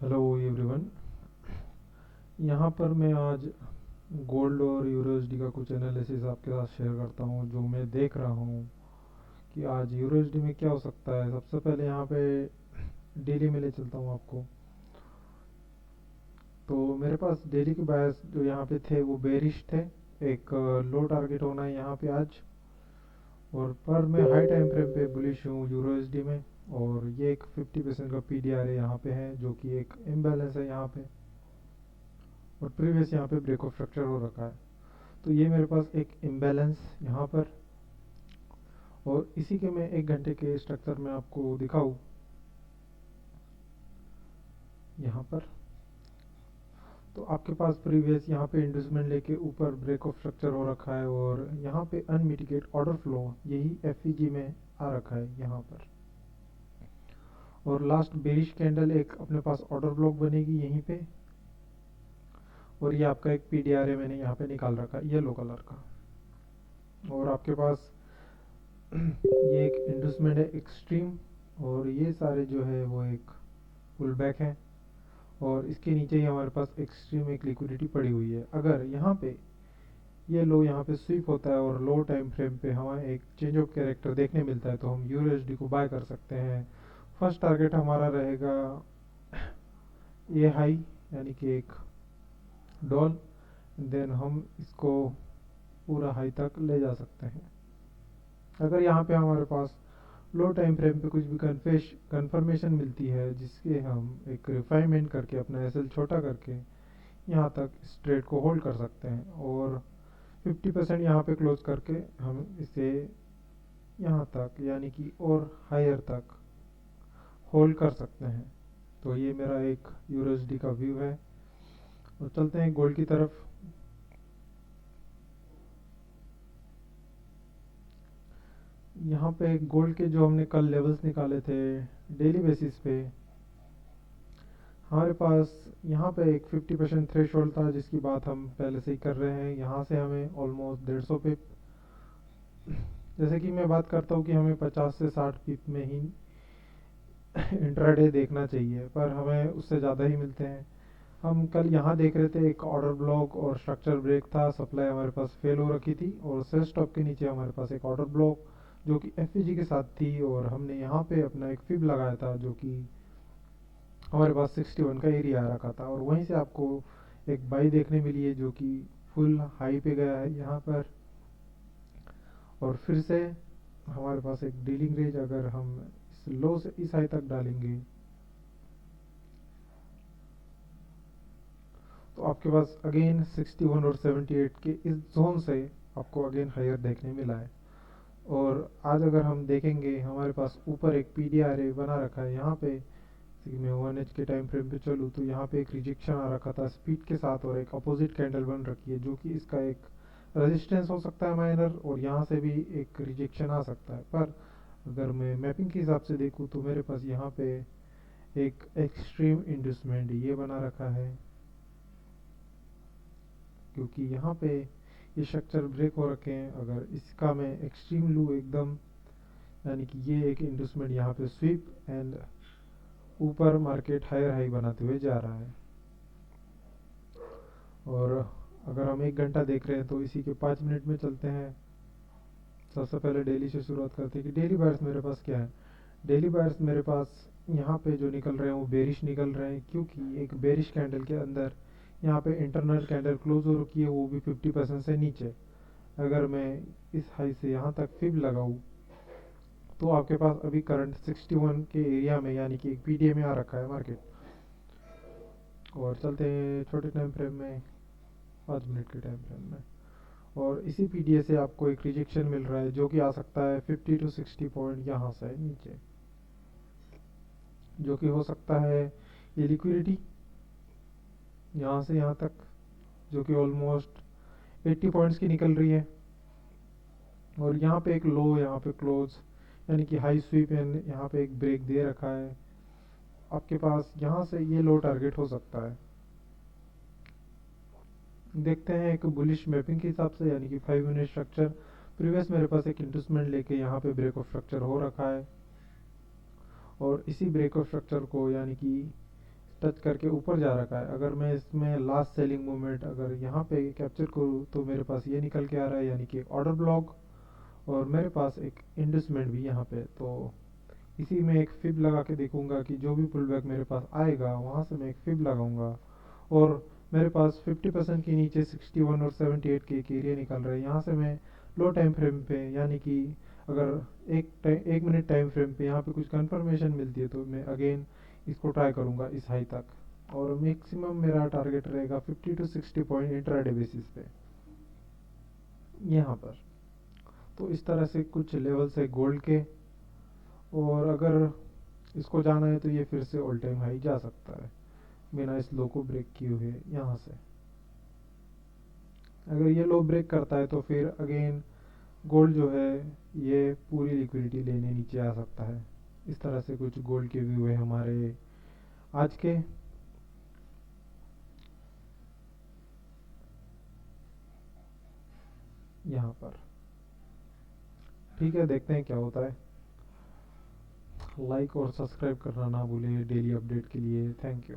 Hello everyone. यहाँ पर मैं आज गोल्ड और यूरोएसडी का कुछ एनालिसिस आपके साथ शेयर करता हूँ जो मैं देख रहा हूँ कि आज यूरोएसडी में क्या हो सकता है। सबसे पहले यहाँ पे डेली में ले चलता हूँ आपको। तो मेरे पास डेली के बायस जो यहाँ पे थे वो बेरिश थे। एक लो टारगेट होना है यहाँ पे आज। और पर मैं हाई टाइम फ्रेम पे बुलिश हूँ यूरोएसडी में। और ये एक 50% का पीडीआर यहाँ पे है जो कि एक इम्बैलेंस है यहाँ पे। और प्रीवियस यहाँ पे ब्रेक ऑफ स्ट्रक्चर हो रखा है। तो ये मेरे पास एक इम्बैलेंस यहाँ पर। और इसी के मैं 1 घंटे के स्ट्रक्चर में आपको दिखाऊँ यहाँ पर। तो आपके पास प्रीवियस यहाँ पे इंडस्टमेंट लेके ऊपर ब्रेक ऑफ स्ट्रक्चर हो रखा है और यहाँ पे अनमिटिगेट ऑर्डर फ्लो यही एफईजी में आ रखा है यहाँ पर। और लास्ट बेरिश कैंडल एक अपने पास ऑर्डर ब्लॉक बनेगी यहीं पे। और ये आपका एक पीडीआर है मैंने यहाँ पे निकाल रखा है येलो कलर का। और आपके पास ये एक इंडस्टमेंट है एक्सट्रीम। और ये सारे जो है वो एक पुल बैक है। और इसके नीचे ही हमारे पास एक्सट्रीम एक लिक्विडिटी पड़ी हुई है। अगर यहाँ पे ये लो यहाँ पे स्वीप होता है और लो टाइम फ्रेम पे हमें एक चेंज ऑफ कैरेक्टर देखने मिलता है तो हम यूएसडी को बाय कर सकते हैं। फर्स्ट टारगेट हमारा रहेगा ये हाई यानी कि एक डॉल। देन हम इसको पूरा हाई तक ले जा सकते हैं। अगर यहाँ पे हमारे पास लो टाइम फ्रेम पे कुछ भी कन्फर्मेशन मिलती है जिसके हम एक रिफाइनमेंट करके अपना एसएल छोटा करके यहाँ तक इस ट्रेड को होल्ड कर सकते हैं। और 50% यहाँ पे क्लोज करके हम इसे यहाँ तक यानी कि और हायर तक होल्ड कर सकते हैं। तो ये मेरा एक यूएसडी का व्यू है। और चलते हैं गोल्ड की तरफ। यहाँ पे गोल्ड के जो हमने कल लेवल्स निकाले थे डेली बेसिस पे हमारे पास यहाँ पे एक 50% थ्रेश होल्ड था जिसकी बात हम पहले से ही कर रहे हैं। यहाँ से हमें ऑलमोस्ट 150 पिप, जैसे कि मैं बात करता हूँ कि हमें 50 से 60 पिप में ही इंट्राडे देखना चाहिए पर हमें उससे ज़्यादा ही मिलते हैं। हम कल यहाँ देख रहे थे एक ऑर्डर ब्लॉक और स्ट्रक्चर ब्रेक था। सप्लाई हमारे पास फेल हो रखी थी और सेल स्टॉप के नीचे हमारे पास एक ऑर्डर ब्लॉक जो कि एफईजी के साथ थी। और हमने यहाँ पे अपना एक फिब लगाया था जो कि हमारे पास 61 का एरिया आ रखा था। और वहीं से आपको एक बाई देखने मिली है जो कि फुल हाई पे गया है यहाँ पर। और फिर से हमारे पास एक डीलिंग रेंज अगर हम इस लो से इस हाई तक डालेंगे तो आपके पास अगेन 61 और 78 के इस जोन से आपको अगेन हायर देखने मिला है। और आज अगर हम देखेंगे हमारे पास ऊपर एक पीडीआर बना रखा है यहाँ पे। जैसे कि मैं 1 एच के टाइम फ्रेम पे चलूँ तो यहाँ पे एक रिजेक्शन आ रखा था स्पीड के साथ और एक अपोजिट कैंडल बन रखी है जो कि इसका एक रेजिस्टेंस हो सकता है माइनर। और यहाँ से भी एक रिजेक्शन आ सकता है। पर अगर मैं मैपिंग के हिसाब से देखूँ तो मेरे पास यहाँ पे एक एक्सट्रीम इंडस्टमेंट ये बना रखा है क्योंकि यहाँ पे ये स्ट्रक्चर ब्रेक हो रखे हैं। अगर इसका मैं एक्सट्रीम लूँ एकदम यानी कि ये एक इंडस्टमेंट यहाँ पे स्वीप एंड ऊपर मार्केट हायर हाई बनाते हुए जा रहा है। और अगर हम 1 घंटा देख रहे हैं तो इसी के 5 मिनट में चलते हैं। सबसे पहले डेली से शुरुआत करते हैं कि डेली बायर्स मेरे पास क्या है। डेली बायर्स मेरे पास यहाँ पे जो निकल रहे हैं वो बेरिश निकल रहे हैं क्योंकि एक बेरिश कैंडल के अंदर यहाँ पे इंटरनल कैंडल क्लोज हो रखी है वो भी 50% से नीचे। अगर मैं इस हाई से यहाँ तक फिब लगाऊँ तो आपके पास अभी करंट 61 के एरिया में यानी कि एक पीडीए में आ रखा है मार्केट। और चलते हैं छोटे टाइम फ्रेम में 5 मिनट के टाइम फ्रेम में। और इसी पीडीए से आपको एक रिजेक्शन मिल रहा है जो कि आ सकता है 50 टू 60 पॉइंट यहाँ से नीचे जो कि हो सकता है ये लिक्विडिटी यहाँ से यहाँ तक जो कि ऑलमोस्ट 80 पॉइंट्स की निकल रही है। और यहाँ पे एक लो यहाँ पे क्लोज यानी कि हाई स्वीप एंड यहाँ पे एक ब्रेक दे रखा है। आपके पास यहाँ से ये लो टारगेट हो सकता है। देखते हैं एक बुलिश मैपिंग के हिसाब से यानी कि 5 मिनट स्ट्रक्चर। प्रीवियस मेरे पास एक इंडस्टमेंट लेके यहाँ पे ब्रेक ऑफ स्ट्रक्चर हो रखा है। और इसी ब्रेक ऑफ स्ट्रक्चर को यानी कि टच करके ऊपर जा रखा है। अगर मैं इसमें लास्ट सेलिंग मूवमेंट अगर यहाँ पे कैप्चर करूँ तो मेरे पास ये निकल के आ रहा है, यानी कि ऑर्डर ब्लॉक, और मेरे पास एक इंडस्टमेंट भी यहाँ पे। तो इसी में एक फिब लगा के देखूंगा कि जो भी पुल बैक मेरे पास आएगा वहाँ से मैं एक फिब लगाऊंगा। और मेरे पास 50% के नीचे 61 और 78 के एक एरिया निकल रहा है। यहाँ से मैं लो टाइम फ्रेम पे, यानी कि अगर एक मिनट टाइम फ्रेम पे यहाँ पे कुछ कंफर्मेशन मिलती है तो मैं अगेन इसको ट्राई करूँगा इस हाई तक। और मैक्सिमम मेरा टारगेट रहेगा 50 टू 60 पॉइंट इंट्राडे बेसिस पे यहाँ पर। तो इस तरह से कुछ लेवल्स है गोल्ड के। और अगर इसको जाना है तो ये फिर से ऑल टाइम हाई जा सकता है बिना इस लो को ब्रेक किए हुए यहाँ से। अगर ये लो ब्रेक करता है तो फिर अगेन गोल्ड जो है ये पूरी लिक्विडिटी लेने नीचे आ सकता है। इस तरह से कुछ गोल्ड के व्यू है हमारे आज के। यहाँ पर ठीक है, देखते हैं क्या होता है। लाइक और सब्सक्राइब करना ना भूलिए डेली अपडेट के लिए। Thank you.